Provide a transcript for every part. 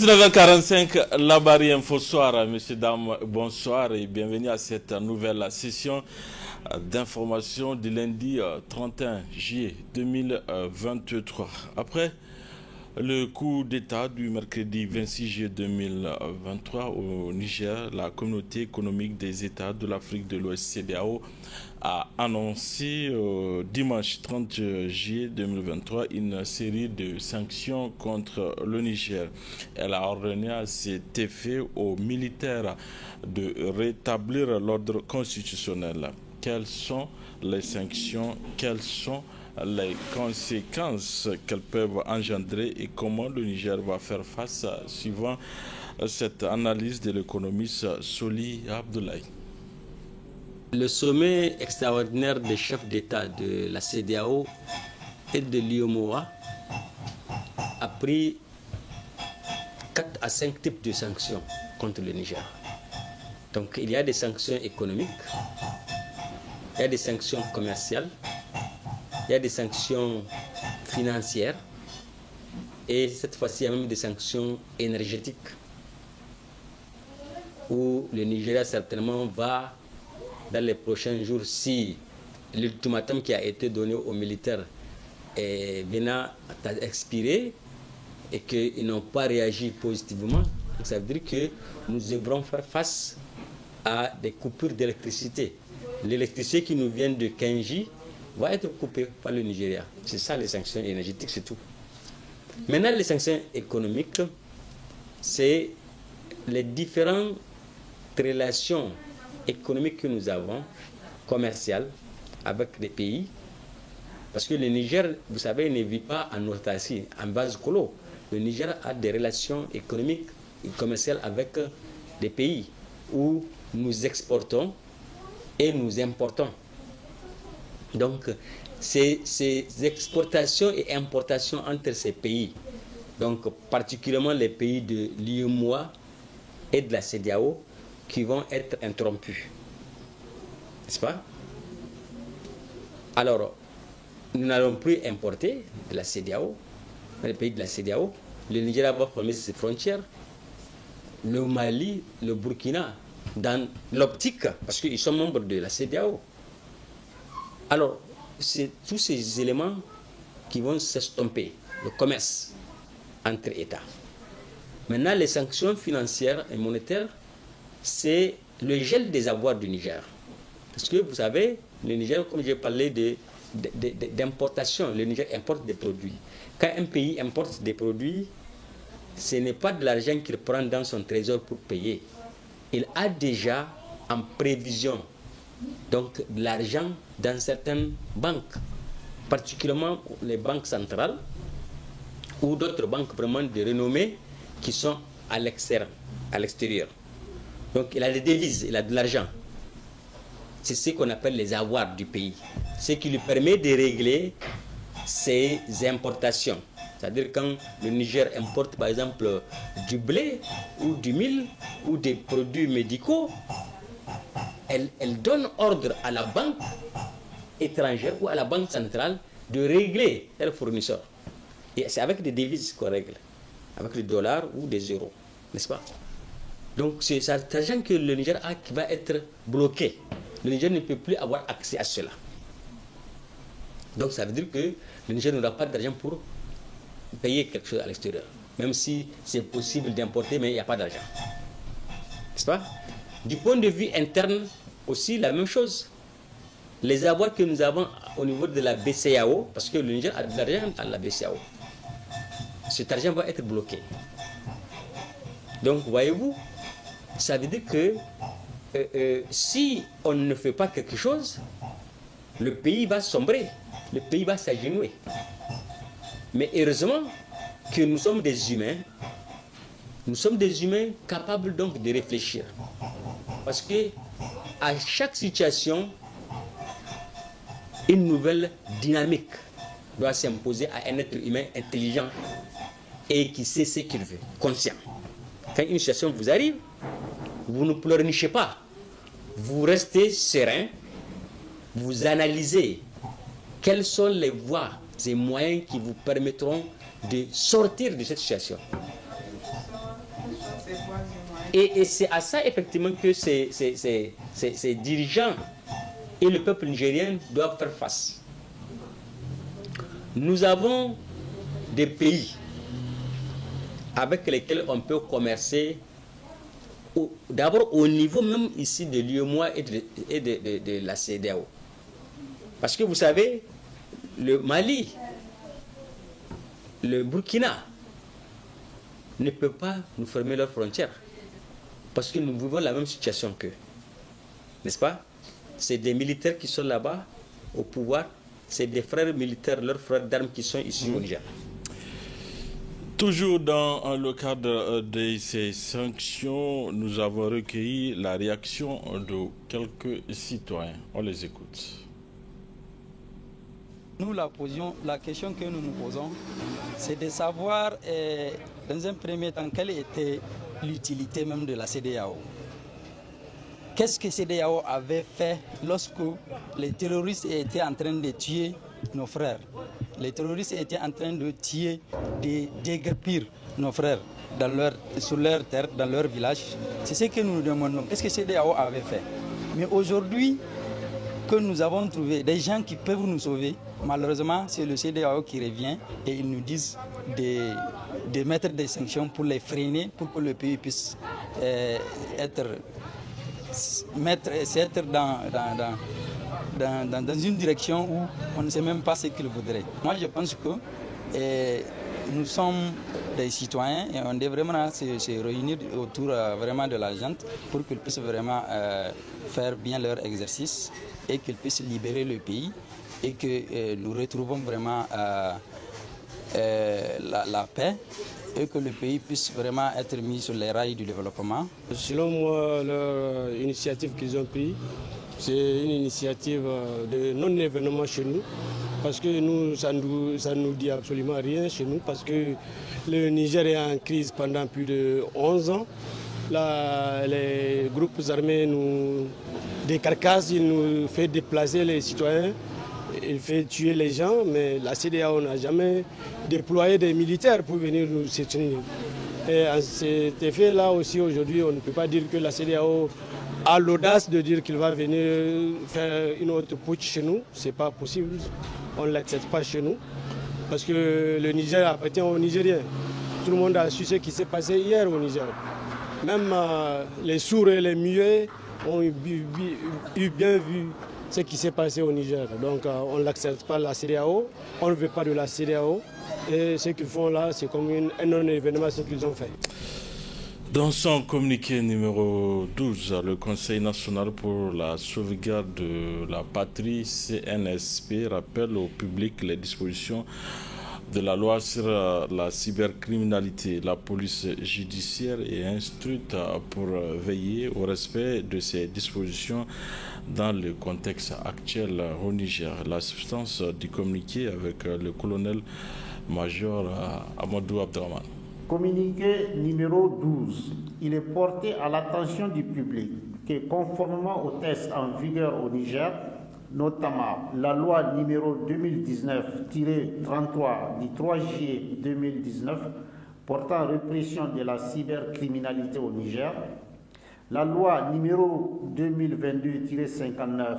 19h45, la barrière Info Soir. Messieurs, dames, bonsoir et bienvenue à cette nouvelle session d'information du lundi 31 juillet 2023. Après le coup d'État du mercredi 26 juillet 2023 au Niger, la communauté économique des États de l'Afrique de l'Ouest CEDEAO a annoncé dimanche 30 juillet 2023 une série de sanctions contre le Niger. Elle a ordonné à cet effet aux militaires de rétablir l'ordre constitutionnel. Quelles sont les sanctions? Quelles sont les conséquences qu'elles peuvent engendrer et comment le Niger va faire face suivant cette analyse de l'économiste Soli Abdoulaye. Le sommet extraordinaire des chefs d'État de la CEDEAO et de l'UEMOA a pris 4 à 5 types de sanctions contre le Niger. Donc il y a des sanctions économiques, il y a des sanctions commerciales, il y a des sanctions financières et cette fois-ci il y a même des sanctions énergétiques où le Nigeria certainement va, dans les prochains jours, si l'ultimatum qui a été donné aux militaires venant à expirer et qu'ils n'ont pas réagi positivement, ça veut dire que nous devrons faire face à des coupures d'électricité. L'électricité qui nous vient de Kenji va être coupée par le Nigeria. C'est ça les sanctions énergétiques, c'est tout. Maintenant, les sanctions économiques, c'est les différentes relations économiques que nous avons, commerciales, avec des pays. Parce que le Niger, vous savez, ne vit pas en autarcie, en vase clos. Le Niger a des relations économiques et commerciales avec des pays où nous exportons et nous importons. Donc, ces exportations et importations entre ces pays, donc particulièrement les pays de l'UEMOA et de la CEDEAO, qui vont être interrompus. N'est-ce pas? Alors, nous n'allons plus importer de la CEDEAO, dans les pays de la CEDEAO. Le Nigeria va fermer ses frontières. Le Mali, le Burkina, dans l'optique, parce qu'ils sont membres de la CEDEAO. Alors, c'est tous ces éléments qui vont s'estomper, le commerce entre États. Maintenant, les sanctions financières et monétaires, c'est le gel des avoirs du Niger. Parce que vous savez, le Niger, comme j'ai parlé d'importation, le Niger importe des produits. Quand un pays importe des produits, ce n'est pas de l'argent qu'il prend dans son trésor pour payer. Il a déjà en prévision donc de l'argent dans certaines banques, particulièrement les banques centrales ou d'autres banques vraiment de renommée qui sont à l'extérieur. Donc il a des devises, il a de l'argent. C'est ce qu'on appelle les avoirs du pays. Ce qui lui permet de régler ses importations. C'est-à-dire quand le Niger importe par exemple du blé ou du mil ou des produits médicaux, elle donne ordre à la banque étrangère ou à la banque centrale de régler leurs fournisseurs. Et c'est avec des devises qu'on règle, avec les dollars ou des euros, n'est-ce pas? Donc c'est cet argent que le Niger a qui va être bloqué. Le Niger ne peut plus avoir accès à cela. Donc ça veut dire que le Niger n'aura pas d'argent pour payer quelque chose à l'extérieur. Même si c'est possible d'importer, mais il n'y a pas d'argent. N'est-ce pas? Du point de vue interne, aussi la même chose. Les avoirs que nous avons au niveau de la BCEAO, parce que le Niger a de l'argent à la BCEAO, cet argent va être bloqué. Donc voyez-vous, ça veut dire que si on ne fait pas quelque chose, le pays va sombrer, le pays va s'agenouiller. Mais heureusement que nous sommes des humains capables donc de réfléchir. Parce que à chaque situation, une nouvelle dynamique doit s'imposer à un être humain intelligent et qui sait ce qu'il veut, conscient. Quand une situation vous arrive, vous ne pleurnichez pas. Vous restez serein, vous analysez quelles sont les voies et moyens qui vous permettront de sortir de cette situation. Et c'est à ça effectivement que ces dirigeants et le peuple nigérien doivent faire face. Nous avons des pays avec lesquels on peut commercer, d'abord au niveau même ici de l'UEMOA et de la CEDEAO. Parce que vous savez, le Mali, le Burkina ne peuvent pas nous fermer leurs frontières. Parce que nous vivons la même situation qu'eux. N'est-ce pas? C'est des militaires qui sont là-bas au pouvoir. C'est des frères militaires, leurs frères d'armes qui sont ici au Niger. Toujours dans le cadre de ces sanctions, nous avons recueilli la réaction de quelques citoyens. On les écoute. Nous, la question que nous nous posons, c'est de savoir, dans un premier temps, quelle était l'utilité même de la CEDEAO. Qu'est-ce que CEDEAO avait fait lorsque les terroristes étaient en train de tuer nos frères? Les terroristes étaient en train de tuer, de déguerpir nos frères sur leur terre, dans leur village. C'est ce que nous nous demandons. Qu'est-ce que CEDEAO avait fait? Mais aujourd'hui, que nous avons trouvé des gens qui peuvent nous sauver, malheureusement, c'est le CEDEAO qui revient et ils nous disent de mettre des sanctions pour les freiner, pour que le pays puisse être dans une direction où on ne sait même pas ce qu'il voudrait. Moi, je pense que nous sommes des citoyens et on devrait vraiment se réunir autour vraiment de la gente pour qu'ils puissent vraiment faire bien leur exercice et qu'ils puissent libérer le pays et que nous retrouvons vraiment la paix et que le pays puisse vraiment être mis sur les rails du développement. Selon moi, l'initiative qu'ils ont prise, c'est une initiative de non-événement chez nous, parce que nous, ça nous dit absolument rien chez nous, parce que le Niger est en crise pendant plus de 11 ans. Là, les groupes armés nous décarcassent, ils nous font déplacer les citoyens, il fait tuer les gens, mais la CEDEAO n'a jamais déployé des militaires pour venir nous soutenir. Et à cet effet-là aussi, aujourd'hui, on ne peut pas dire que la CEDEAO a l'audace de dire qu'il va venir faire une autre putsch chez nous. Ce n'est pas possible, on ne l'accepte pas chez nous, parce que le Niger appartient aux Nigériens. Tout le monde a su ce qui s'est passé hier au Niger. Même les sourds et les muets ont eu bien vu ce qui s'est passé au Niger. Donc on ne l'accepte pas, la CEDEAO, on ne veut pas de la CEDEAO. Et ce qu'ils font là, c'est comme un non-événement, ce qu'ils ont fait. Dans son communiqué numéro 12, le Conseil national pour la sauvegarde de la patrie, CNSP, rappelle au public les dispositions de la loi sur la cybercriminalité. La police judiciaire est instruite pour veiller au respect de ces dispositions dans le contexte actuel au Niger. La substance du communiqué avec le colonel-major Amadou Abdraman. Communiqué numéro 12. Il est porté à l'attention du public que conformément aux tests en vigueur au Niger, notamment la loi numéro 2019-33 du 3 juillet 2019 portant répression de la cybercriminalité au Niger, la loi numéro 2022-59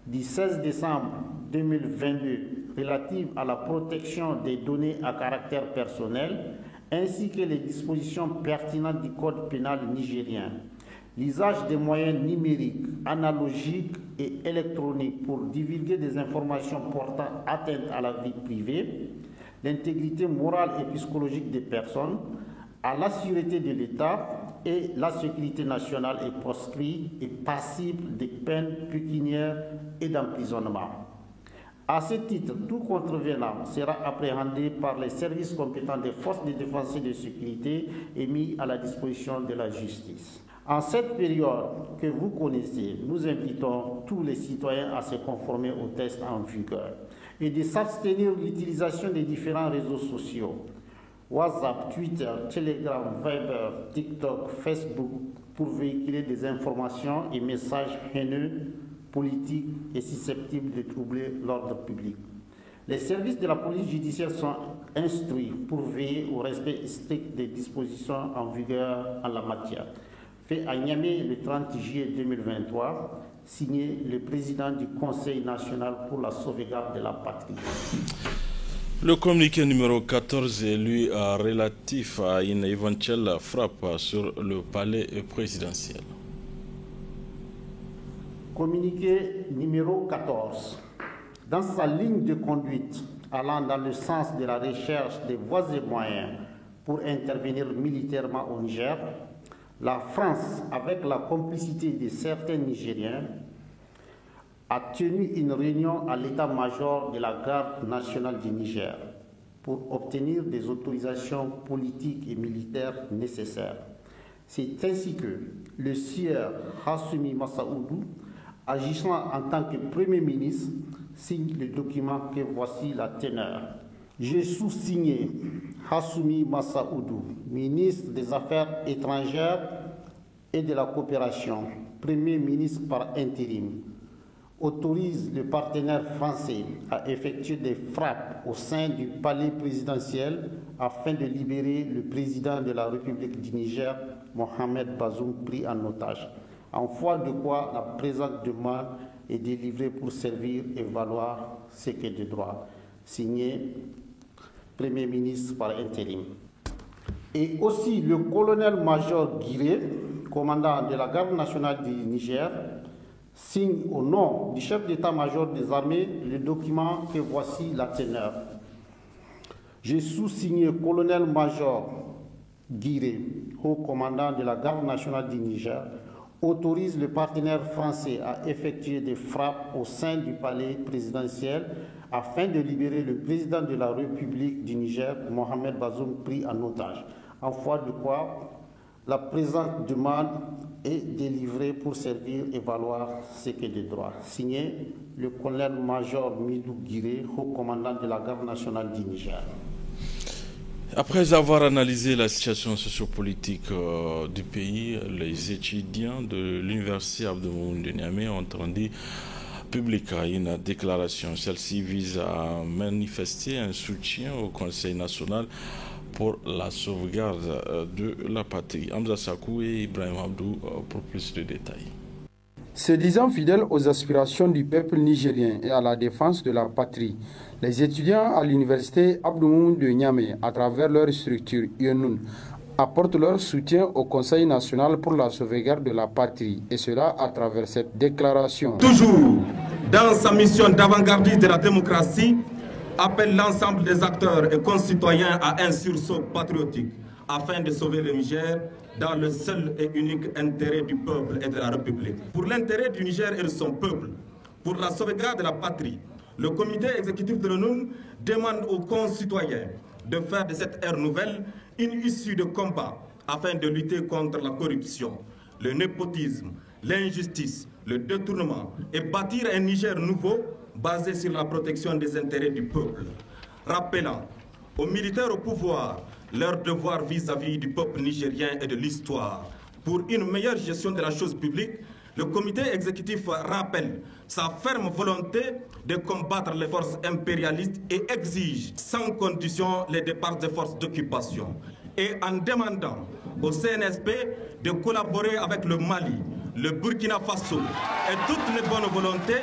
du 16 décembre 2022 relative à la protection des données à caractère personnel, ainsi que les dispositions pertinentes du Code pénal nigérien. L'usage des moyens numériques, analogiques et électroniques pour divulguer des informations portant atteinte à la vie privée, l'intégrité morale et psychologique des personnes, à la sûreté de l'État et la sécurité nationale est proscrit et passible de peines pécuniaires et d'emprisonnement. À ce titre, tout contrevenant sera appréhendé par les services compétents des forces de défense et de sécurité et mis à la disposition de la justice. En cette période que vous connaissez, nous invitons tous les citoyens à se conformer aux tests en vigueur et de s'abstenir de l'utilisation des différents réseaux sociaux, WhatsApp, Twitter, Telegram, Viber, TikTok, Facebook, pour véhiculer des informations et messages haineux, politiques et susceptibles de troubler l'ordre public. Les services de la police judiciaire sont instruits pour veiller au respect strict des dispositions en vigueur en la matière. fait à Niamey le 30 juillet 2023, signé le président du Conseil national pour la sauvegarde de la patrie. Le communiqué numéro 14 est lui relatif à une éventuelle frappe sur le palais présidentiel. Communiqué numéro 14. Dans sa ligne de conduite allant dans le sens de la recherche des voies et moyens pour intervenir militairement au Niger, la France, avec la complicité de certains Nigériens, a tenu une réunion à l'état-major de la garde nationale du Niger pour obtenir des autorisations politiques et militaires nécessaires. C'est ainsi que le sieur Hassoumi Massaoudou, agissant en tant que Premier ministre, signe le document que voici la teneur. J'ai sous-signé Hassoumi Massaoudou, ministre des Affaires étrangères et de la coopération, Premier ministre par intérim, autorise le partenaire français à effectuer des frappes au sein du palais présidentiel afin de libérer le président de la République du Niger, Mohamed Bazoum, pris en otage. En foi de quoi la présente demande est délivrée pour servir et valoir ce qui est de droit. Signé Premier ministre par intérim. Et aussi le colonel-major Guiré, commandant de la garde nationale du Niger, signe au nom du chef d'état-major des armées le document que voici la teneur. J'ai sous-signé colonel-major Guiré, haut commandant de la garde nationale du Niger, autorise le partenaire français à effectuer des frappes au sein du palais présidentiel afin de libérer le président de la République du Niger, Mohamed Bazoum, pris en otage. En foi de quoi la présente demande est délivrée pour servir et valoir ce qui est de droit. Signé le colonel-major Midou Guiré, haut commandant de la garde nationale du Niger. Après avoir analysé la situation sociopolitique du pays, les étudiants de l'université Abdoumoun de Niamey ont rendu publique une déclaration. Celle-ci vise à manifester un soutien au Conseil national pour la sauvegarde de la patrie. Hamza Sakou et Ibrahim Abdou pour plus de détails. Se disant fidèles aux aspirations du peuple nigérien et à la défense de la patrie, les étudiants à l'université Abdoumoun de Niamey, à travers leur structure UNUN, apportent leur soutien au Conseil national pour la sauvegarde de la patrie, et cela à travers cette déclaration. Toujours dans sa mission d'avant-gardiste de la démocratie, appelle l'ensemble des acteurs et concitoyens à un sursaut patriotique afin de sauver le Niger dans le seul et unique intérêt du peuple et de la République. Pour l'intérêt du Niger et de son peuple, pour la sauvegarde de la patrie, le comité exécutif de l'ONU demande aux concitoyens de faire de cette ère nouvelle une issue de combat afin de lutter contre la corruption, le népotisme, l'injustice, le détournement et bâtir un Niger nouveau basé sur la protection des intérêts du peuple. Rappelant aux militaires au pouvoir leur devoir vis-à-vis du peuple nigérien et de l'histoire. Pour une meilleure gestion de la chose publique, le comité exécutif rappelle sa ferme volonté de combattre les forces impérialistes et exige sans condition les départs des forces d'occupation. Et en demandant au CNSP de collaborer avec le Mali, le Burkina Faso et toutes les bonnes volontés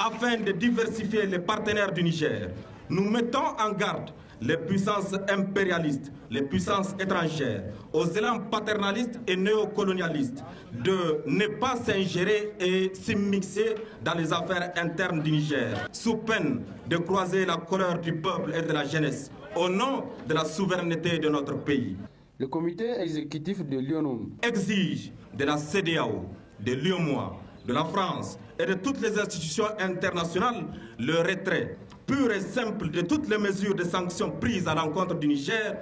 afin de diversifier les partenaires du Niger. Nous mettons en garde les puissances impérialistes, les puissances étrangères, aux élans paternalistes et néocolonialistes, de ne pas s'ingérer et s'immiscer dans les affaires internes du Niger, sous peine de croiser la colère du peuple et de la jeunesse, au nom de la souveraineté de notre pays. Le comité exécutif de l'ONU exige de la CEDEAO, de l'UEMOA, de la France et de toutes les institutions internationales le retrait pur et simple de toutes les mesures de sanctions prises à l'encontre du Niger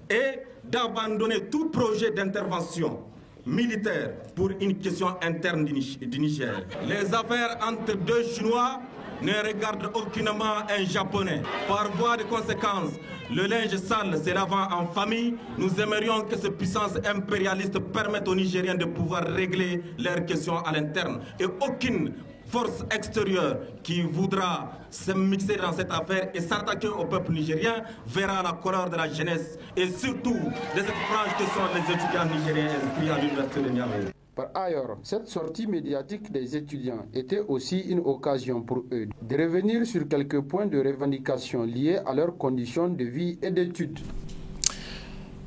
et d'abandonner tout projet d'intervention militaire pour une question interne du Niger. Les affaires entre deux Chinois ne regardent aucunement un Japonais. Par voie de conséquence, le linge sale se lavant en famille, nous aimerions que ces puissances impérialistes permettent aux Nigériens de pouvoir régler leurs questions à l'interne et aucune force extérieure qui voudra se mixer dans cette affaire et s'attaquer au peuple nigérien verra la couleur de la jeunesse et surtout de cette frange que sont les étudiants nigériens inscrits à l'université de Niamey. Par ailleurs, cette sortie médiatique des étudiants était aussi une occasion pour eux de revenir sur quelques points de revendication liés à leurs conditions de vie et d'études.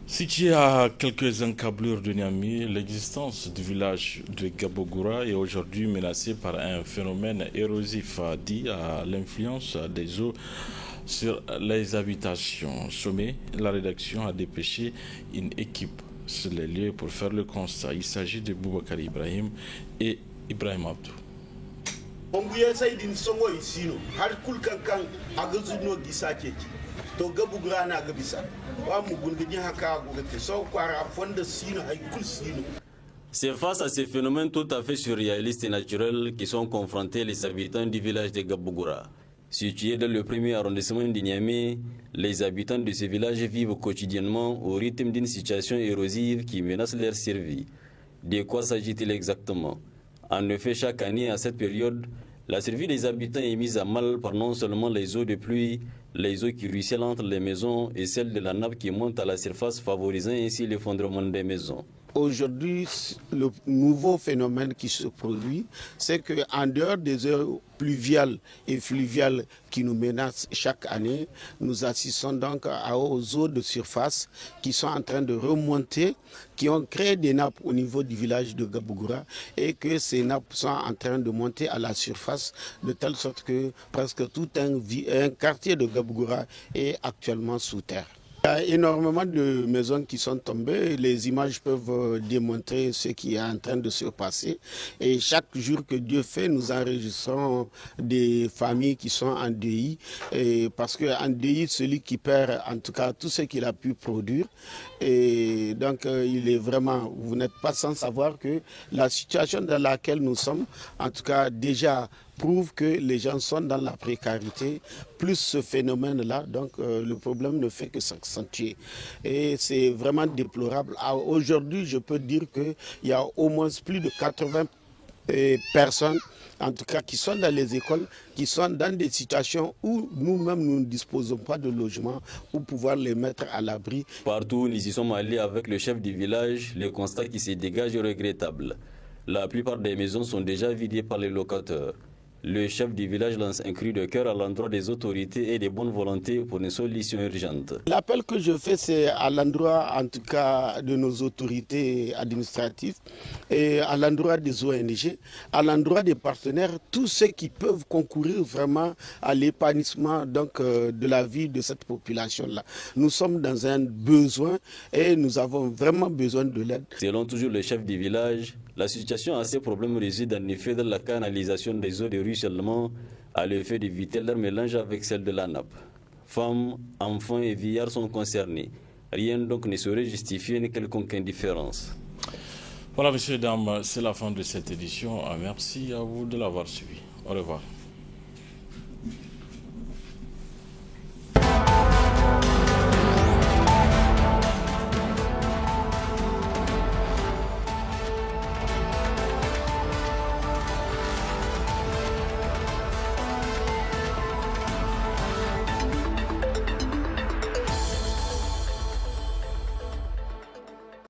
Situé à quelques encablures de Niamey, l'existence du village de Gabogoura est aujourd'hui menacée par un phénomène érosif dû à l'influence des eaux sur les habitations. Sommet, la rédaction a dépêché une équipe sur les lieux pour faire le constat. Il s'agit de Boubacar Ibrahim et Ibrahim Abdou. C'est face à ces phénomènes tout à fait surréalistes et naturels qui sont confrontés les habitants du village de Gabogoura. Situé dans le premier arrondissement de Niamey, les habitants de ce village vivent quotidiennement au rythme d'une situation érosive qui menace leur survie. De quoi s'agit-il exactement? En effet, chaque année à cette période, la survie des habitants est mise à mal par non seulement les eaux de pluie, les eaux qui ruissellent entre les maisons et celles de la nappe qui monte à la surface, favorisant ainsi l'effondrement des maisons. Aujourd'hui, le nouveau phénomène qui se produit, c'est qu'en dehors des eaux pluviales et fluviales qui nous menacent chaque année, nous assistons donc aux eaux de surface qui sont en train de remonter, qui ont créé des nappes au niveau du village de Gabogoura et que ces nappes sont en train de monter à la surface de telle sorte que presque tout un quartier de Gabogoura est actuellement sous terre. Il y a énormément de maisons qui sont tombées. Les images peuvent démontrer ce qui est en train de se passer. Et chaque jour que Dieu fait, nous enregistrons des familles qui sont en deuil. Et parce qu'en deuil, celui qui perd en tout cas tout ce qu'il a pu produire. Et donc, il est vraiment, vous n'êtes pas sans savoir que la situation dans laquelle nous sommes, en tout cas déjà, prouve que les gens sont dans la précarité, plus ce phénomène-là, donc le problème ne fait que s'accentuer. Et c'est vraiment déplorable. Aujourd'hui, je peux dire qu'il y a au moins plus de 80 personnes, en tout cas qui sont dans les écoles, qui sont dans des situations où nous-mêmes nous ne disposons pas de logement pour pouvoir les mettre à l'abri. Partout où nous y sommes allés avec le chef du village, le constat qui se dégage est regrettable. La plupart des maisons sont déjà vidées par les locataires. Le chef du village lance un cri de cœur à l'endroit des autorités et des bonnes volontés pour une solution urgente. L'appel que je fais, c'est à l'endroit, en tout cas, de nos autorités administratives et à l'endroit des ONG, à l'endroit des partenaires, tous ceux qui peuvent concourir vraiment à l'épanouissement de la vie de cette population-là. Nous sommes dans un besoin et nous avons vraiment besoin de l'aide. Selon toujours le chef du village, la situation à ces problèmes réside en effet dans la canalisation des eaux de ruissellement à l'effet d'éviter leur mélange avec celle de la nappe. Femmes, enfants et vieillards sont concernés. Rien donc ne saurait justifier une quelconque indifférence. Voilà, messieurs et dames, c'est la fin de cette édition. Merci à vous de l'avoir suivi. Au revoir.